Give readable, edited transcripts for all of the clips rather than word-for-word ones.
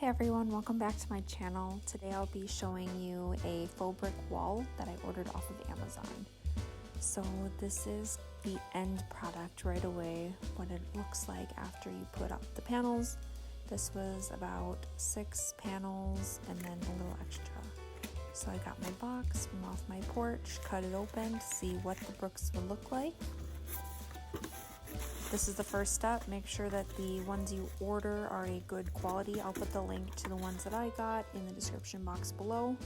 Hi everyone, welcome back to my channel. Today I'll be showing you a faux brick wall that I ordered off of Amazon. So this is the end product right away, what it looks like after you put up the panels. This was about 6 panels and then a little extra. So I got my box from off my porch, cut it open to see what the bricks would look like. This is the first step. Make sure that the ones you order are a good quality. I'll put the link to the ones that I got in the description box below.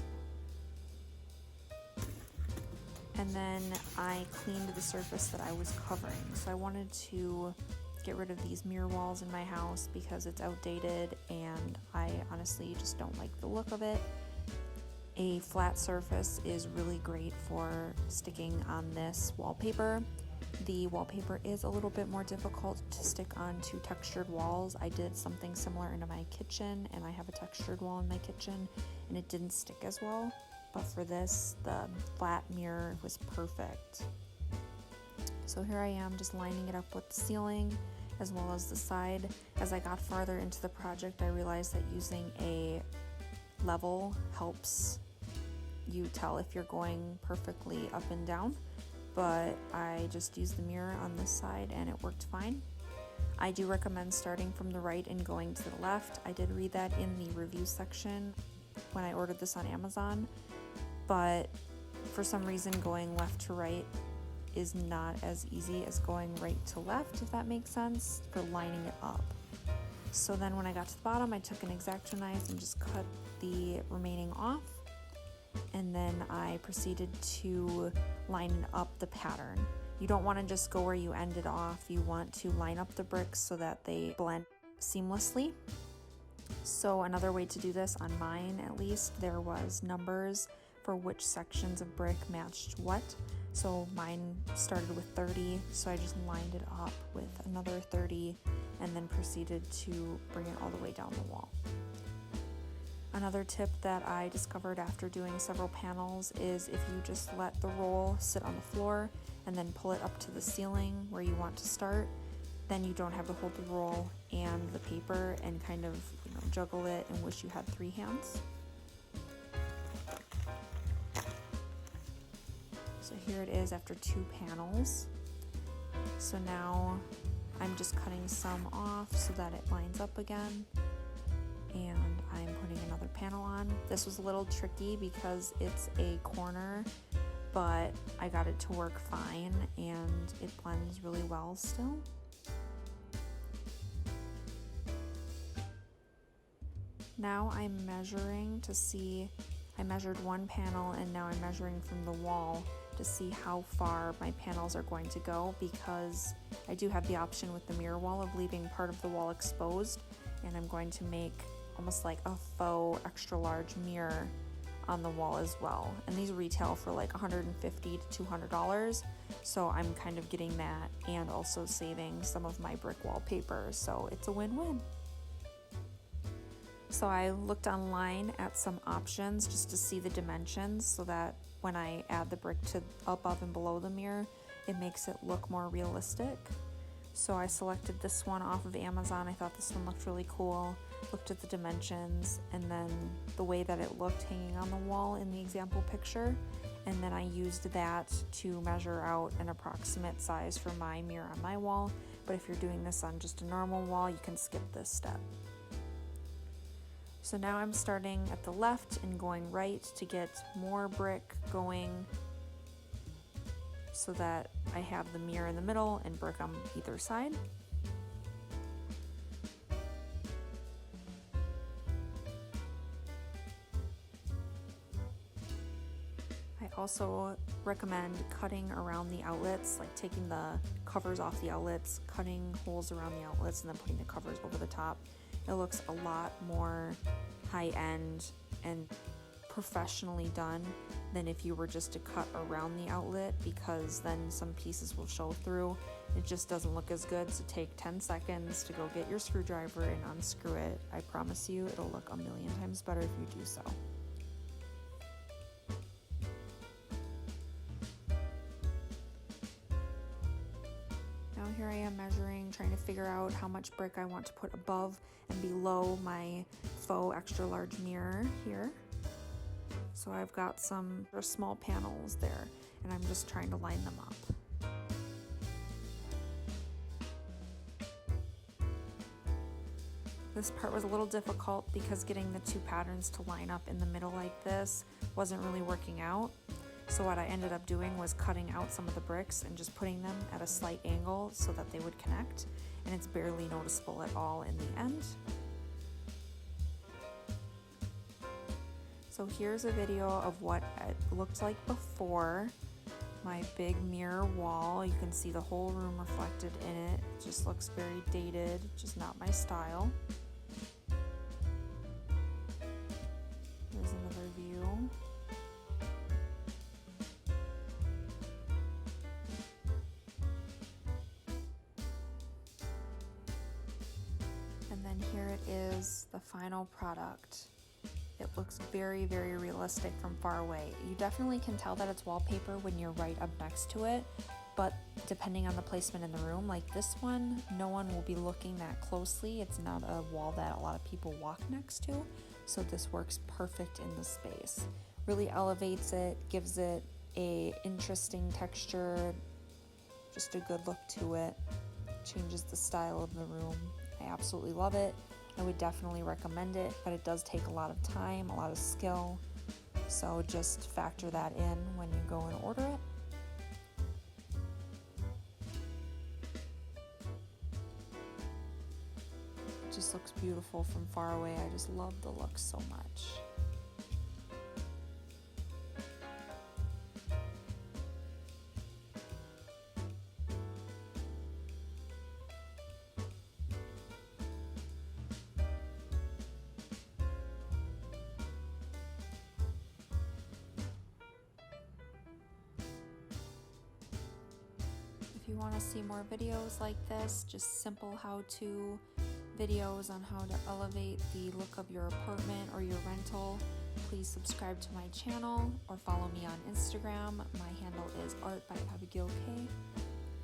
And then I cleaned the surface that I was covering. So I wanted to get rid of these mirror walls in my house because it's outdated and I honestly just don't like the look of it. A flat surface is really great for sticking on this wallpaper. The wallpaper is a little bit more difficult to stick onto textured walls. I did something similar into my kitchen and I have a textured wall in my kitchen and it didn't stick as well. But for this, the flat mirror was perfect. So here I am just lining it up with the ceiling as well as the side. As I got farther into the project, I realized that using a level helps you tell if you're going perfectly up and down. But I just used the mirror on this side and it worked fine. I do recommend starting from the right and going to the left. I did read that in the review section when I ordered this on Amazon, but for some reason going left to right is not as easy as going right to left, if that makes sense, for lining it up. So then when I got to the bottom, I took an X-Acto knife and just cut the remaining off. And then I proceeded to line up the pattern. You don't want to just go where you ended off. You want to line up the bricks so that they blend seamlessly. So another way to do this, on mine at least, there was numbers for which sections of brick matched what. So mine started with 30, so I just lined it up with another 30 and then proceeded to bring it all the way down the wall. Another tip that I discovered after doing several panels is if you just let the roll sit on the floor and then pull it up to the ceiling where you want to start, then you don't have to hold the roll and the paper and kind of, juggle it and wish you had 3 hands. So here it is after 2 panels. So now I'm just cutting some off so that it lines up again. And I'm putting another panel on. This was a little tricky because it's a corner, but I got it to work fine and it blends really well still. Now I'm measuring to see, I measured one panel and now I'm measuring from the wall to see how far my panels are going to go, because I do have the option with the mirror wall of leaving part of the wall exposed, and I'm going to make almost like a faux extra large mirror on the wall as well. And these retail for like $150 to $200. So I'm kind of getting that and also saving some of my brick wallpaper. So it's a win-win. So I looked online at some options just to see the dimensions so that when I add the brick to above and below the mirror, it makes it look more realistic. So I selected this one off of Amazon. I thought this one looked really cool. Looked at the dimensions and then the way that it looked hanging on the wall in the example picture. And then I used that to measure out an approximate size for my mirror on my wall. But if you're doing this on just a normal wall, you can skip this step. So now I'm starting at the left and going right to get more brick going so that I have the mirror in the middle and brick on either side. I also recommend cutting around the outlets, like taking the covers off the outlets, cutting holes around the outlets, and then putting the covers over the top. It looks a lot more high-end and professionally done than if you were just to cut around the outlet, because then some pieces will show through. It just doesn't look as good. So take 10 seconds to go get your screwdriver and unscrew it. I promise you it'll look a million times better if you do so. Now here I am measuring, trying to figure out how much brick I want to put above and below my faux extra large mirror here. So I've got some small panels there, and I'm just trying to line them up. This part was a little difficult because getting the two patterns to line up in the middle like this wasn't really working out. So what I ended up doing was cutting out some of the bricks and just putting them at a slight angle so that they would connect, and it's barely noticeable at all in the end. So here's a video of what it looked like before. My big mirror wall, you can see the whole room reflected in it. It just looks very dated, just not my style. There's another view. And then here it is, the final product. It looks very, very realistic from far away. You definitely can tell that it's wallpaper when you're right up next to it, but depending on the placement in the room, like this one, no one will be looking that closely. It's not a wall that a lot of people walk next to, so this works perfect in the space. Really elevates it, gives it a interesting texture, just a good look to it, changes the style of the room. I absolutely love it. I would definitely recommend it, but it does take a lot of time, a lot of skill, so just factor that in when you go and order it. It just looks beautiful from far away. I just love the look so much. If you want to see more videos like this, just simple how-to videos on how to elevate the look of your apartment or your rental, please subscribe to my channel or follow me on Instagram. My handle is art by Abigail K.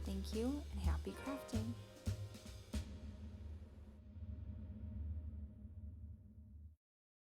Thank you and happy crafting.